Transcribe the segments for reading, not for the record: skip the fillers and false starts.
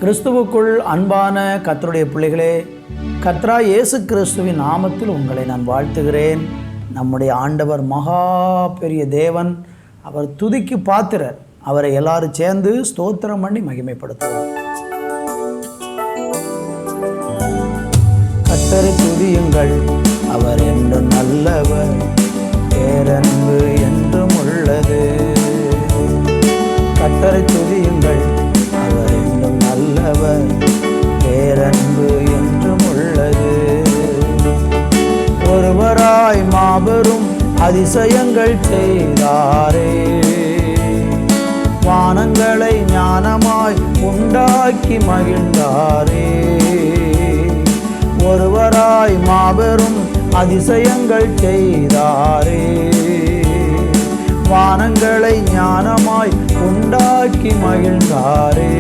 கிறிஸ்துவுக்குள் அன்பான கர்த்தருடைய பிள்ளைகளே, கர்த்தராகிய இயேசு கிறிஸ்துவின் நாமத்தில் உங்களை நான் வாழ்த்துகிறேன். நம்முடைய ஆண்டவர் மகா பெரிய தேவன், அவர் துதிக்கு பாத்திரர். அவரை எல்லாரும் சேர்ந்து ஸ்தோத்திரம் பண்ணி மகிமைப்படுத்துவோம். கர்த்தரை துதியுங்கள், அவர் என்றும் நல்லவர், பேரன்பு என்றும் உள்ளது. கர்த்தரை துதியுங்கள், அவர் என்றும் நல்லவர், பேரன்பு என்றும் உள்ளது. ஒருவராய் மாபெரும் அதிசயங்கள் செய்தாரே, வானங்களை ஞானமாய் உண்டாக்கி மகிழ்ந்தாரே. ஒருவராய் மாபெரும் அதிசயங்கள் செய்தாரே, வானங்களை ஞானமாய் உண்டாக்கி மகிழ்ந்தாரே.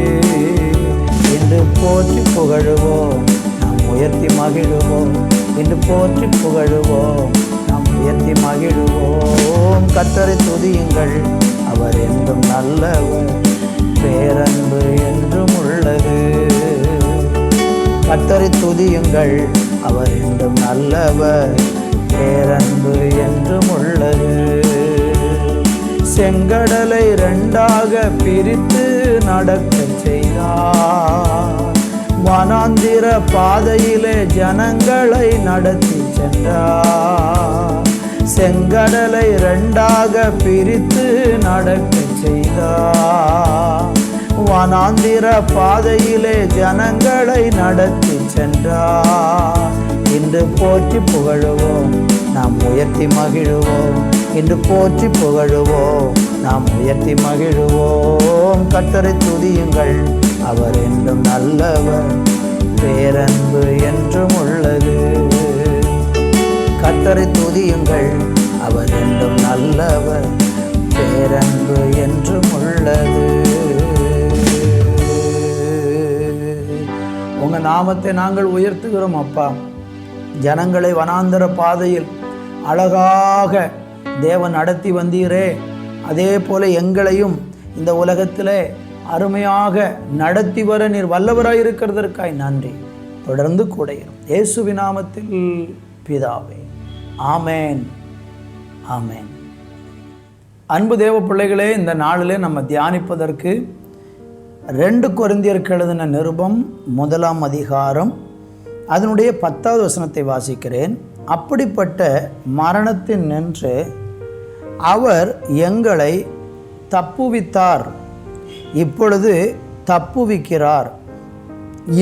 இன்று போற்றி புகழுவோம், நாம் உயர்த்தி மகிழுவோம். இன்று போற்றி புகழுவோம், நாம் உயர்த்தி மகிழுவோம். கர்த்தரை துதியுங்கள், அவர் என்றும் நல்லவர், பேரன்பு என்றும் உள்ளது. கர்த்தரை துதியுங்கள், அவர் என்றும் நல்லவர், பேரன்பு என்றும் உள்ளது. செங்கடலை இரண்டாக பிரித்து நடக்க செய்தார், வனாந்திர பாதையிலே ஜனங்களை நடத்தி சென்றார். செங்கடலை இரண்டாக பிரித்து நடக்க செய்தார், வனாந்திர பாதையிலே ஜனங்களை நடத்தி சென்றார். இன்று போற்றி புகழுவோம், நாம் உயர்த்தி மகிழுவோம். இன்று போற்றி புகழுவோம், நாம் உயர்த்தி மகிழுவோம். கர்த்தரை துதியுங்கள், அவர் என்றும் நல்லவர், பேரன்பு என்றும் உள்ளது. கர்த்தரை துதியுங்கள், அவர் என்றும் நல்லவர், பேரன்பு என்றும் உள்ளது. உங்கள் நாமத்தை நாங்கள் உயர்த்துகிறோம் அப்பா. ஜனங்களை வனாந்தர பாதையில் அழகாக தேவன் நடத்தி வந்தீரே, அதே போல எங்களையும் இந்த உலகத்தில் அருமையாக நடத்தி வர நீர் வல்லவராய் இருக்கிறதற்காய் நன்றி. தொடர்ந்து கூட இயேசுவின் நாமத்தில் பிதாவே, ஆமேன், ஆமேன். அன்பு தேவ பிள்ளைகளே, இந்த நாளிலே நம்ம தியானிப்பதற்கு 2 கொரிந்தியருக்கு எழுதின நிருபம் 1ஆம் அதிகாரம் அதனுடைய 10வது வசனத்தை வாசிக்கிறேன். அப்படிப்பட்ட மரணத்தின் நின்று அவர் எங்களை தப்புவித்தார், இப்பொழுது தப்புவிக்கிறார்,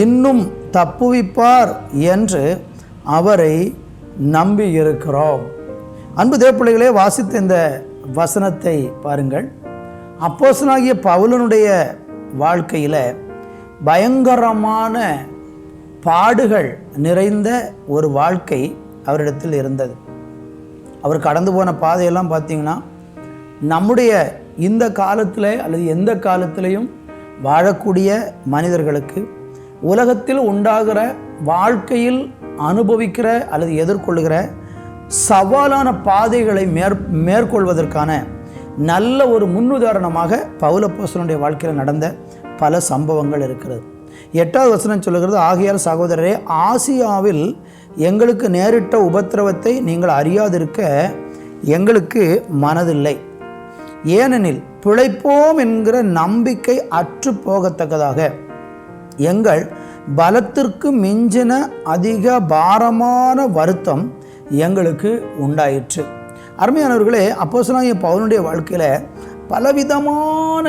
இன்னும் தப்புவிப்பார் என்று அவரை நம்பி இருக்கிறோம். அன்பு தேவப்பிள்ளைகளே, வாசித்த இந்த வசனத்தை பாருங்கள். அப்போஸ்தலனாகிய பவுலனுடைய வாழ்க்கையில் பயங்கரமான பாடுகள் நிறைந்த ஒரு வாழ்க்கை அவரிடத்தில் இருந்தது. அவர் கடந்து போன பாதையெல்லாம் பார்த்திங்கன்னா, நம்முடைய இந்த காலத்தில் அல்லது எந்த காலத்திலையும் வாழக்கூடிய மனிதர்களுக்கு உலகத்தில் உண்டாகிற வாழ்க்கையில் அனுபவிக்கிற அல்லது எதிர்கொள்கிற சவாலான பாதைகளை மேற்கொள்வதற்கான நல்ல ஒரு முன்னுதாரணமாக பவுல் அப்போஸ்தலனுடைய வாழ்க்கையில் நடந்த பல சம்பவங்கள் இருக்கிறது. 8வது வசனம் சொல்லுகிறது, ஆகையால் சகோதரரே, ஆசியாவில் எங்களுக்கு நேரிட்ட உபத்திரவத்தை நீங்கள் அறியாதிருக்க எங்களுக்கு மனதில்லை. ஏனெனில் பிழைப்போம் என்கிற நம்பிக்கை அற்று போகத்தக்கதாக எங்கள் பலத்திற்கு மிஞ்சின அதிக பாரமான வருத்தம் எங்களுக்கு உண்டாயிற்று. அருமையானவர்களே, அப்போஸ்தலனாகிய பவுலுடைய வாழ்க்கையில் பலவிதமான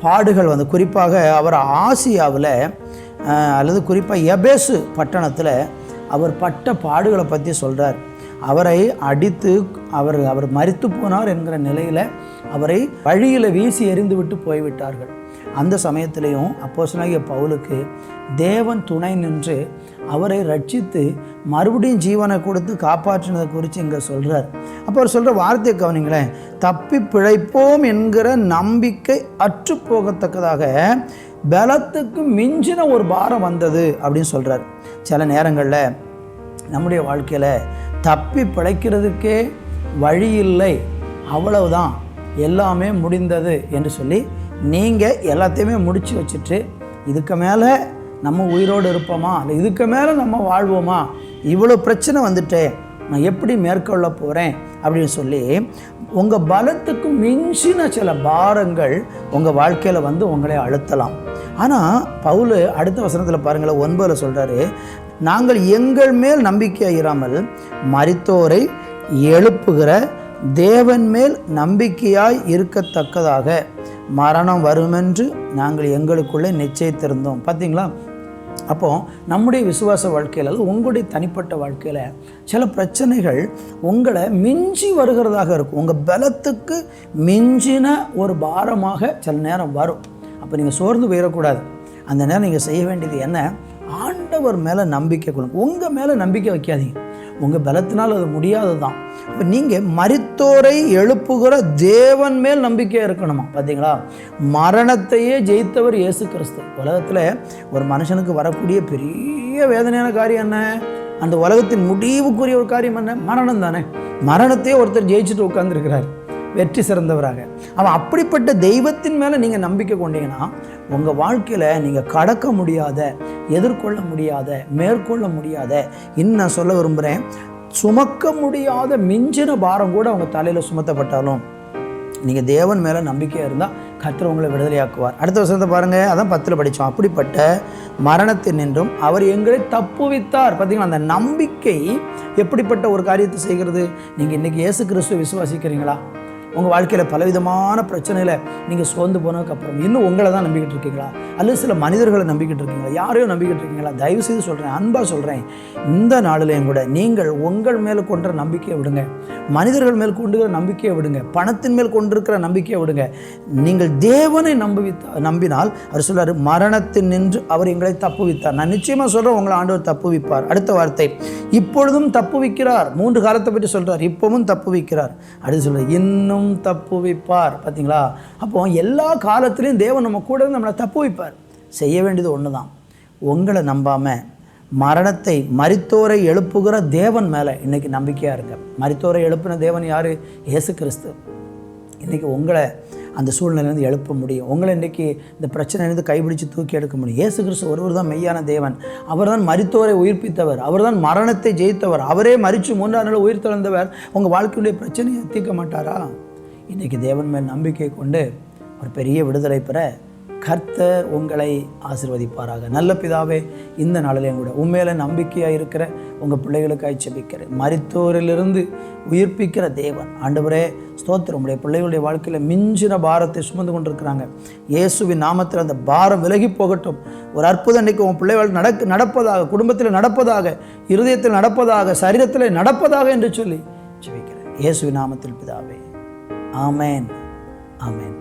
பாடுகள் குறிப்பாக அவர் ஆசியாவில் அல்லது குறிப்பாக எபேசு பட்டணத்தில் அவர் பட்ட பாடுகளை பற்றி சொல்கிறார். அவரை அடித்து அவர் மரித்து போனார் என்கிற நிலையில் அவரை வழியில் வீசி எறிந்து விட்டு போய்விட்டார்கள். அந்த சமயத்திலையும் அப்போஸ்தலனாகிய பவுலுக்கு தேவன் துணை நின்று அவரை ரட்சித்து மறுபடியும் ஜீவனை கொடுத்து காப்பாற்றினதை குறித்து இங்கே சொல்கிறார். அப்போ அவர் சொல்கிற வார்த்தையை கவனிங்களேன், தப்பி பிழைப்போம் என்கிற நம்பிக்கை அற்று போகத்தக்கதாக பலத்துக்கு மிஞ்சின ஒரு பாரம் வந்தது அப்படின்னு சொல்கிறார். சில நேரங்களில் நம்முடைய வாழ்க்கையில் தப்பி பிழைக்கிறதுக்கே வழி இல்லை, அவ்வளவுதான், எல்லாமே முடிந்தது என்று சொல்லி நீங்கள் எல்லாத்தையுமே முடித்து வச்சுட்டு இதுக்கு மேலே நம்ம உயிரோடு இருப்போமா, இல்லை இதுக்கு மேலே நம்ம வாழ்வோமா, இவ்வளோ பிரச்சனை வந்துட்டே நான் எப்படி மேற்கொள்ள போகிறேன் அப்படின்னு சொல்லி உங்கள் பலத்துக்கு மிஞ்சின சில பாரங்கள் உங்கள் வாழ்க்கையில் வந்து உங்களை அழுத்தலாம். ஆனால் பவுல் அடுத்த வசனத்தில் பாருங்களேன், 9 சொல்கிறாரு, நாங்கள் எங்கள் மேல் நம்பிக்கை இராமல் மரித்தோரை எழுப்புகிற தேவன் மேல் நம்பிக்கையாய் இருக்கத்தக்கதாக மரணம் வருமென்று நாங்கள் எங்களுக்குள்ளே நிச்சயித்திருந்தோம். பார்த்தீங்களா? அப்போது நம்முடைய விசுவாச வாழ்க்கையில், அது உங்களுடைய தனிப்பட்ட வாழ்க்கையில் சில பிரச்சனைகள் உங்களை மிஞ்சி வருகிறதாக இருக்கும். உங்கள் பலத்துக்கு மிஞ்சின ஒரு பாரமாக சில நேரம் வரும். அப்போ நீங்கள் சோர்ந்து போயிடக்கூடாது. அந்த நேரம் நீங்கள் செய்ய வேண்டியது என்ன? ஆண்டவர் மேலே நம்பிக்கை கொடுங்க. உங்கள் மேலே நம்பிக்கை வைக்காதீங்க. உங்கள் பலத்தினால் அது முடியாதது தான். இப்போ நீங்கள் மரித்தோரை எழுப்புகிற தேவன் மேல் நம்பிக்கையாக இருக்கணுமா? பார்த்தீங்களா? மரணத்தையே ஜெயித்தவர் இயேசு கிறிஸ்து. உலகத்தில் ஒரு மனுஷனுக்கு வரக்கூடிய பெரிய வேதனையான காரியம் என்ன? அந்த உலகத்தின் முடிவுக்குரிய ஒரு காரியம் என்ன? மரணம் தானே. மரணத்தையே ஒருத்தர் ஜெயிச்சுட்டு உட்கார்ந்துருக்கிறார், வெற்றி சிறந்தவராக. அவன் அப்படிப்பட்ட தெய்வத்தின் மேலே நீங்கள் நம்பிக்கை கொண்டீங்கன்னா உங்கள் வாழ்க்கையில் நீங்கள் கடக்க முடியாத, எதிர்கொள்ள முடியாத, மேற்கொள்ள முடியாத, இன்னும் நான் சொல்ல விரும்புகிறேன், சுமக்க முடியாத மிஞ்சின பாரம் கூட அவங்க தலையில் சுமத்தப்பட்டாலும் நீங்கள் தேவன் மேலே நம்பிக்கையாக இருந்தால் கர்த்தர் உங்களை விடுதலையாக்குவார். அடுத்த வருஷத்தை பாருங்கள், அதான் 10 படித்தோம். அப்படிப்பட்ட மரணத்தின் நின்றும் அவர் எங்களை தப்புவித்தார். பார்த்தீங்கன்னா, அந்த நம்பிக்கை எப்படிப்பட்ட ஒரு காரியத்தை செய்கிறது? நீங்கள் இன்றைக்கி இயேசு கிறிஸ்துவை விசுவாசிக்கிறீங்களா? உங்கள் வாழ்க்கையில் பலவிதமான பிரச்சனையில் நீங்கள் சோர்ந்து போனதுக்கப்புறம் இன்னும் உங்களை தான் நம்பிக்கிட்டு இருக்கீங்களா? அல்லது சில மனிதர்களை நம்பிக்கிட்டு இருக்கீங்களா? யாரையும் நம்பிக்கிட்டு இருக்கீங்களா? தயவுசெய்து சொல்கிறேன், அன்பாக சொல்கிறேன், இந்த நாளிலையும் கூட நீங்கள் உங்கள் மேலே கொண்ட நம்பிக்கையை விடுங்க. மனிதர்கள் மேல் கொண்டுகிற நம்பிக்கையை விடுங்க. பணத்தின் மேல் கொண்டிருக்கிற நம்பிக்கையை விடுங்க. நீங்கள் தேவனை நம்பினால் அவர் சொல்றார், மரணத்தின் நின்று அவர் எங்களை தப்புவித்தார். நான் நிச்சயமாக சொல்கிறேன், உங்களை ஆண்டவர் தப்புவிப்பார். அடுத்த வார்த்தை, இப்பொழுதும் தப்புவிக்கிறார். 3 காலத்தை பற்றி சொல்கிறார். இப்பவும் தப்புவிக்கிறார். அடுத்து சொல்கிறார், இன்னும் தப்புவிப்பார். பார்த்தீங்களா? அப்போ எல்லா காலத்திலையும் தேவன் நம்ம கூட நம்மளை தப்புவிப்பார். செய்ய வேண்டியது ஒன்று தான், உங்களை நம்பாமல் மரணத்தை, மரித்தோரை எழுப்புகிற தேவன் மேலே இன்றைக்கி நம்பிக்கையாக இருங்க. மரித்தோரை எழுப்பின தேவன் யார்? இயேசு கிறிஸ்து. இன்றைக்கி உங்களை அந்த சூழ்நிலையிலேருந்து எழுப்ப முடியும். உங்களை இன்றைக்கி இந்த பிரச்சனையிலேருந்து கைப்பிடித்து தூக்கி எடுக்க முடியும். இயேசு கிறிஸ்து ஒருவர் தான் மெய்யான தேவன். அவர் தான் மரித்தோரை உயிர்ப்பித்தவர். அவர் தான் மரணத்தை ஜெயித்தவர். அவரே மரித்து 3ஆம் நாள் உயிர் தெழுந்தவர். உங்கள் வாழ்க்கையுடைய பிரச்சனையை தீர்க்க மாட்டாரா? இன்றைக்கி தேவன் மேல் நம்பிக்கை கொண்டு ஒரு பெரிய விடுதலை பெற கர்த்தர் உங்களை ஆசீர்வதிப்பாராக. நல்ல பிதாவே, இந்த நாளிலேயும் கூட உண்மையில நம்பிக்கையாக இருக்கிற உங்கள் பிள்ளைகளுக்காக ஜெபிக்கிறேன். மரித்தோரிலிருந்து உயிர்ப்பிக்கிற தேவன் ஆண்டவரே, ஸ்தோத்திரம். உங்களுடைய பிள்ளைகளுடைய வாழ்க்கையில் மிஞ்சின பாரத்தை சுமந்து கொண்டிருக்கிறாங்க. இயேசுவின் நாமத்தில் அந்த பாரம் விலகி போகட்டும். ஒரு அற்புதம் இன்றைக்கு உங்கள் பிள்ளைகள் நடப்பதாக, குடும்பத்தில் நடப்பதாக, இருதயத்தில் நடப்பதாக, சரீரத்தில் நடப்பதாக என்று சொல்லி ஜெபிக்கிறேன். இயேசுவின் நாமத்தில் பிதாவே, ஆமேன், ஆமேன்.